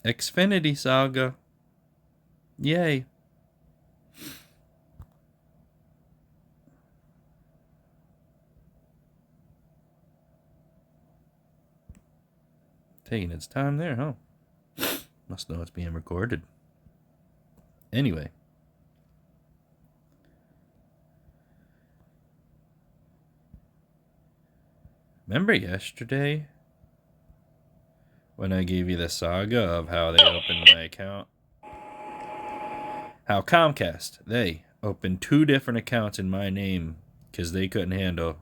Xfinity Saga. Yay. Taking its time there, huh? Must know it's being recorded. Anyway. Remember yesterday when I gave you the saga of how they opened my account? How Comcast, they opened 2 different accounts in my name because they couldn't handle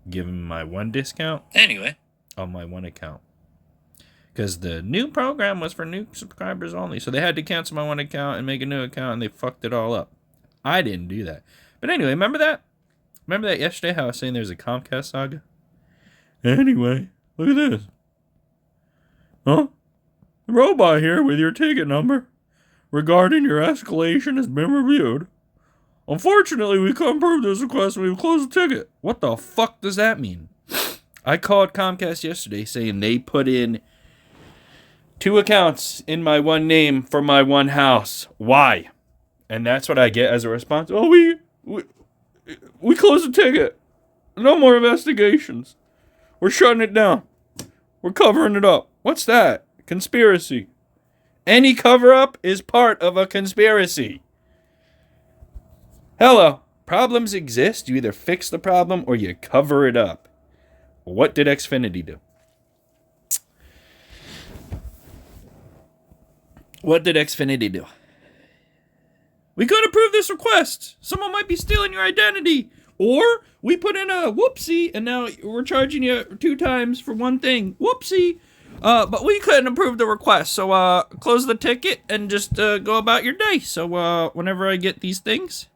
giving my one discount. Anyway. On my one account. Because the new program was for new subscribers only. So they had to cancel my one account and make a new account, and they fucked it all up. I didn't do that. But anyway, remember that? Remember that yesterday how I was saying there's a Comcast saga? Anyway, look at this. Huh? The robot here with your ticket number regarding your escalation has been reviewed. Unfortunately, we couldn't prove this request and we've closed the ticket. What the fuck does that mean? I called Comcast yesterday saying they put in 2 accounts in my one name for my one house. Why? And that's what I get as a response. Oh, we closed the ticket. No more investigations. We're shutting it down. We're covering it up. What's that? Conspiracy. Any cover-up is part of a conspiracy. Hello. Problems exist. You either fix the problem or you cover it up. What did Xfinity do? What did Xfinity do? We could approve this request. Someone might be stealing your identity. Or we put in a whoopsie and now we're charging you 2 times for one thing. Whoopsie. But we couldn't approve the request. So close the ticket and just go about your day. So whenever I get these things.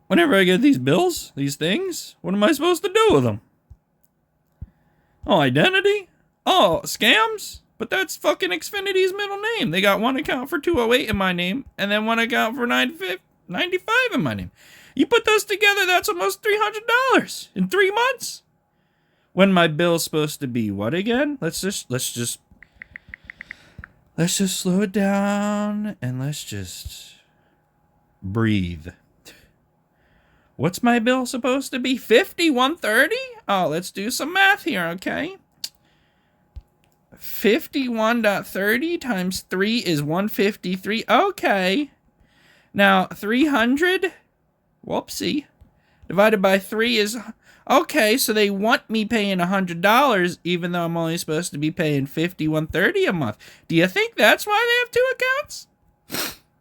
Whenever I get these bills, these things, what am I supposed to do with them? Oh, identity? Oh, SCAMS? But that's fucking Xfinity's middle name. They got one account for 208 in my name, and then one account for 95 in my name. You put those together, that's almost $300 in 3 months. When my bill's supposed to be what again? Let's just slow it down and let's just breathe. What's my bill supposed to be? 130? Oh, let's do some math here, okay? 51.30 times 3 is 153. Okay. Now, 300, whoopsie, divided by 3 is, okay, so they want me paying $100 even though I'm only supposed to be paying $51.30 a month. Do you think that's why they have 2 accounts?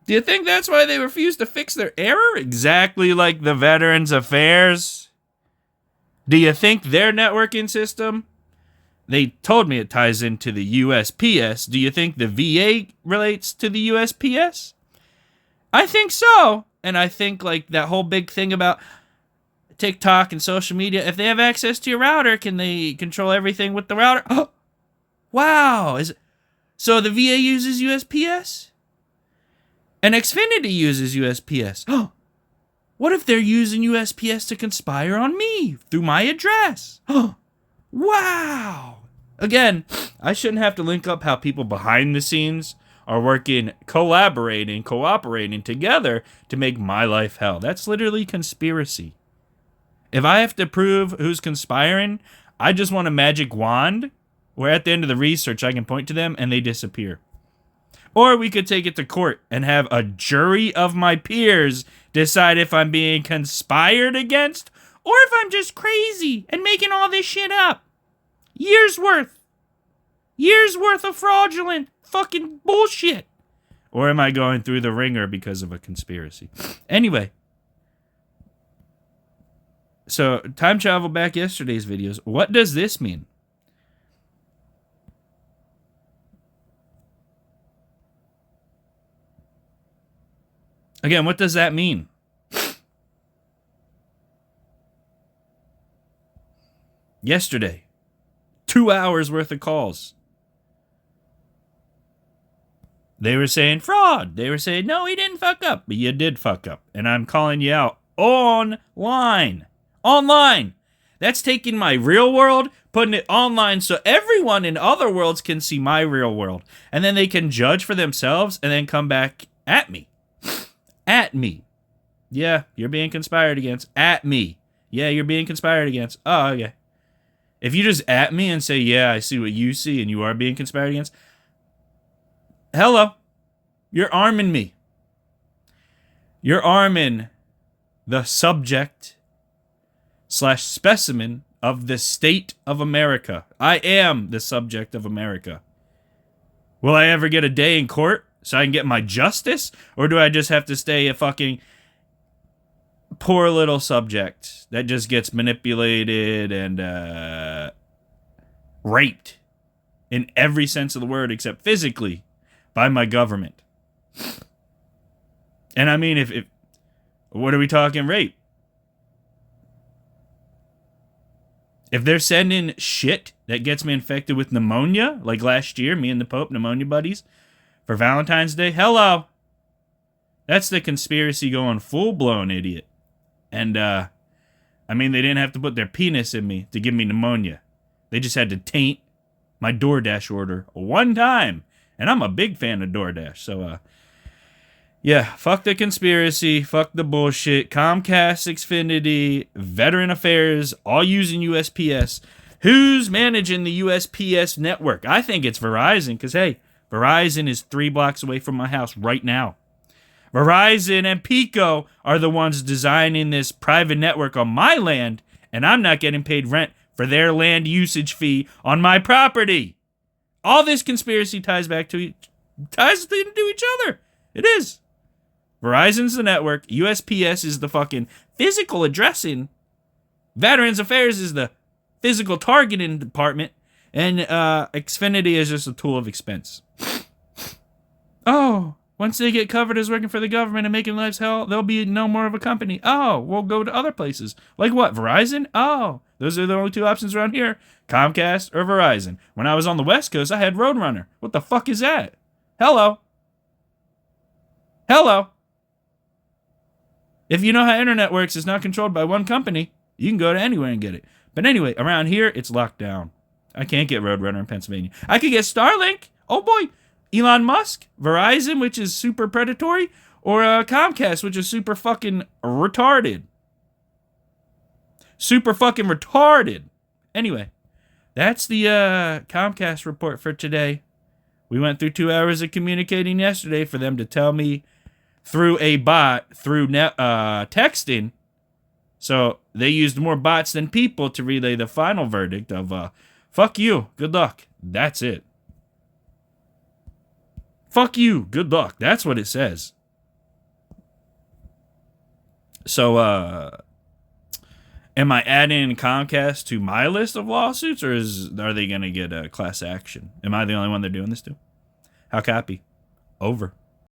Do you think that's why they refuse to fix their error? Exactly like the Veterans Affairs. Do you think their networking system? They told me it ties into the USPS. Do you think the VA relates to the USPS? I think so. And I think like that whole big thing about TikTok and social media, if they have access to your router, can they control everything with the router? Oh, wow. So the VA uses USPS? And Xfinity uses USPS. Oh, what if they're using USPS to conspire on me through my address? Oh, wow. Again, I shouldn't have to link up how people behind the scenes are working, cooperating together to make my life hell. That's literally conspiracy. If I have to prove who's conspiring, I just want a magic wand where at the end of the research I can point to them and they disappear. Or we could take it to court and have a jury of my peers decide if I'm being conspired against or if I'm just crazy and making all this shit up. Years worth of fraudulent fucking bullshit. Or am I going through the ringer because of a conspiracy? Anyway. So, time travel back yesterday's videos. What does this mean? Again, what does that mean? Yesterday, 2 hours worth of calls. They were saying fraud. They were saying, no, he didn't fuck up. But you did fuck up. And I'm calling you out online. Online. That's taking my real world, putting it online so everyone in other worlds can see my real world. And then they can judge for themselves and then come back at me. At me. Yeah, you're being conspired against. At me. Yeah, you're being conspired against. Oh, okay. If you just at me and say, yeah, I see what you see and you are being conspired against, hello. You're arming me. You're arming the subject / specimen of the state of America. I am the subject of America. Will I ever get a day in court so I can get my justice? Or do I just have to stay a fucking poor little subject that just gets manipulated and raped in every sense of the word except physically by my government? And I mean, if what are we talking rape? If they're sending shit that gets me infected with pneumonia, like last year, me and the Pope, pneumonia buddies, for Valentine's Day, hello. That's the conspiracy going full-blown idiot. And, I mean, they didn't have to put their penis in me to give me pneumonia. They just had to taint my DoorDash order one time. And I'm a big fan of DoorDash, so, yeah, fuck the conspiracy, fuck the bullshit. Comcast, Xfinity, Veteran Affairs, all using USPS. Who's managing the USPS network? I think it's Verizon, because, hey, Verizon is 3 blocks away from my house right now. Verizon and Pico are the ones designing this private network on my land, and I'm not getting paid rent for their land usage fee on my property. All this conspiracy ties into each other. It is. Verizon's the network. USPS is the fucking physical addressing. Veterans Affairs is the physical targeting department. And Xfinity is just a tool of expense. Oh, once they get covered as working for the government and making lives hell, there'll be no more of a company. Oh, we'll go to other places. Like what, Verizon? Oh, those are the only 2 options around here. Comcast or Verizon. When I was on the West Coast, I had Roadrunner. What the fuck is that? Hello. Hello. If you know how internet works, it's not controlled by one company. You can go to anywhere and get it. But anyway, around here, it's locked down. I can't get Roadrunner in Pennsylvania. I could get Starlink. Oh boy. Elon Musk. Verizon, which is super predatory. Or Comcast, which is super fucking retarded. Super fucking retarded. Anyway, that's the Comcast report for today. We went through 2 hours of communicating yesterday for them to tell me through a bot, through texting. So they used more bots than people to relay the final verdict of, fuck you, good luck. That's it. Fuck you, good luck. That's what it says. So, am I adding Comcast to my list of lawsuits, or are they going to get a class action? Am I the only one they're doing this to? How copy? Over.